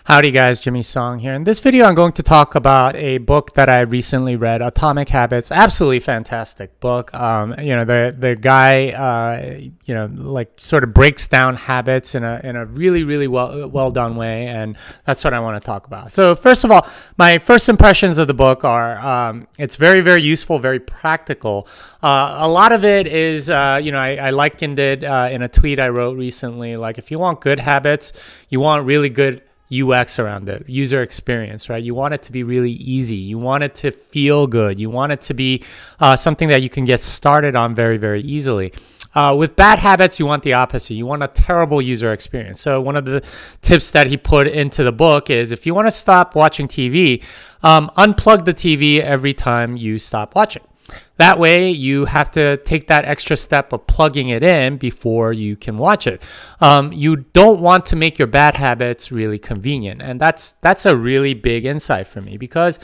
Howdy guys, Jimmy Song here. In this video, I'm going to talk about a book that I recently read, Atomic Habits. Absolutely fantastic book. The guy, like sort of breaks down habits in a really well done way, and that's what I want to talk about. So first of all, my first impressions of the book are it's very useful, very practical. A lot of it is, I likened it in a tweet I wrote recently. Like, if you want good habits, you want really good UX around it, user experience, right? You want it to be really easy. You want it to feel good. You want it to be something that you can get started on very easily. With bad habits, you want the opposite. You want a terrible user experience. So one of the tips that he put into the book is, if you want to stop watching TV, unplug the TV every time you stop watching. That way, you have to take that extra step of plugging it in before you can watch it. You don't want to make your bad habits really convenient. And that's a really big insight for me, because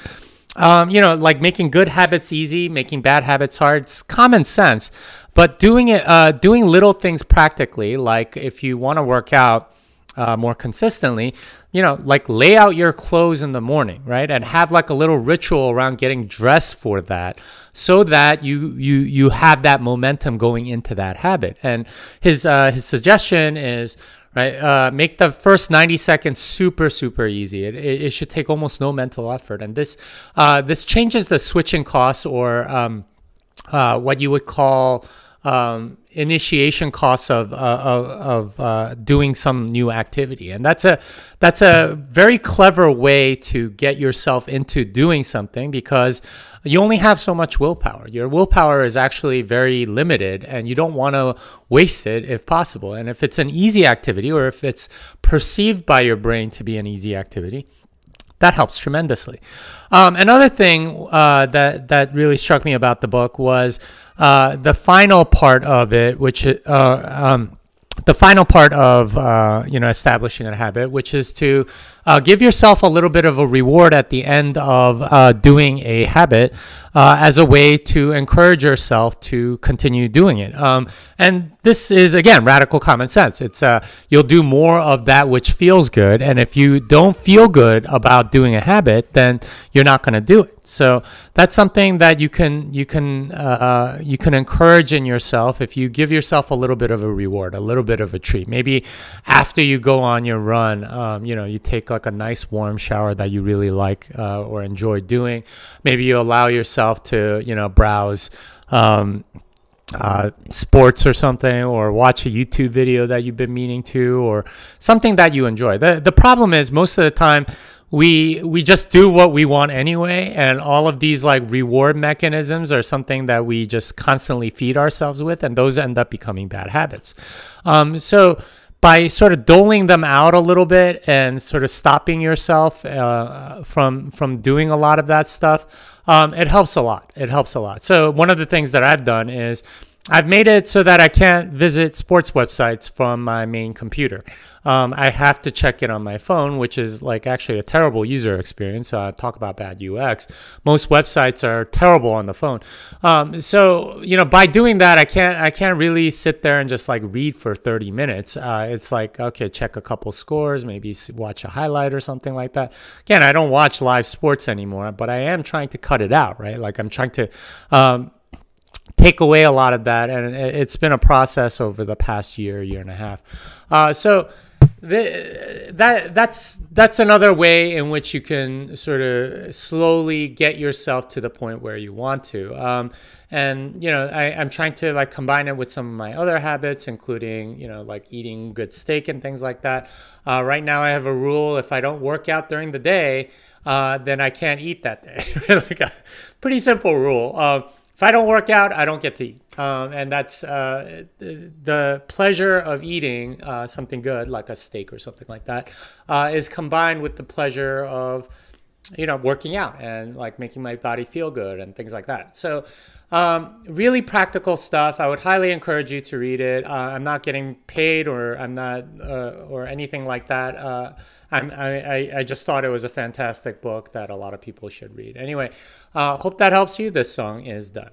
like making good habits easy, making bad habits hard, it's common sense. But doing little things practically, like if you want to work out more consistently, like lay out your clothes in the morning, right? And have like a little ritual around getting dressed for that, so that you have that momentum going into that habit. And his suggestion is, right, make the first 90 seconds super easy. It should take almost no mental effort. And this changes the switching costs, or what you would call initiation costs of doing some new activity. And that's a very clever way to get yourself into doing something, because you only have so much willpower. Your willpower is actually very limited, and you don't want to waste it if possible. And if it's an easy activity, or if it's perceived by your brain to be an easy activity, that helps tremendously. Another thing that really struck me about the book was the final part of it, which establishing a habit, which is to give yourself a little bit of a reward at the end of doing a habit, as a way to encourage yourself to continue doing it. And this is, again, radical common sense. It's you'll do more of that which feels good, and if you don't feel good about doing a habit, then you're not going to do it. So that's something that you can encourage in yourself if you give yourself a little bit of a reward, a little bit of a treat. Maybe after you go on your run, you take like a nice warm shower that you really like or enjoy doing. Maybe you allow yourself to browse sports or something, or watch a YouTube video that you've been meaning to, or something that you enjoy. The problem is, most of the time we just do what we want anyway, and all of these like reward mechanisms are something that we just constantly feed ourselves with, and those end up becoming bad habits. So by sort of doling them out a little bit and sort of stopping yourself from doing a lot of that stuff, it helps a lot. It helps a lot. So one of the things that I've done is I've made it so that I can't visit sports websites from my main computer. I have to check it on my phone, which is like actually a terrible user experience. Talk about bad UX. Most websites are terrible on the phone. So by doing that, I can't really sit there and just like read for 30 minutes. It's like, okay, check a couple scores, maybe watch a highlight or something like that. Again, I don't watch live sports anymore, but I am trying to cut it out, right? Like, I'm trying to take away a lot of that, and it's been a process over the past year and a half. So that's another way in which you can sort of slowly get yourself to the point where you want to. I'm trying to like combine it with some of my other habits, including like eating good steak and things like that. Right now I have a rule: if I don't work out during the day, then I can't eat that day. Like a pretty simple rule. If I don't work out, I don't get to eat. And that's the pleasure of eating something good, like a steak or something like that, is combined with the pleasure of, working out and like making my body feel good and things like that. So really practical stuff. I would highly encourage you to read it. I'm not getting paid, or I'm not, or anything like that. I just thought it was a fantastic book that a lot of people should read. Anyway, hope that helps you. This song is done.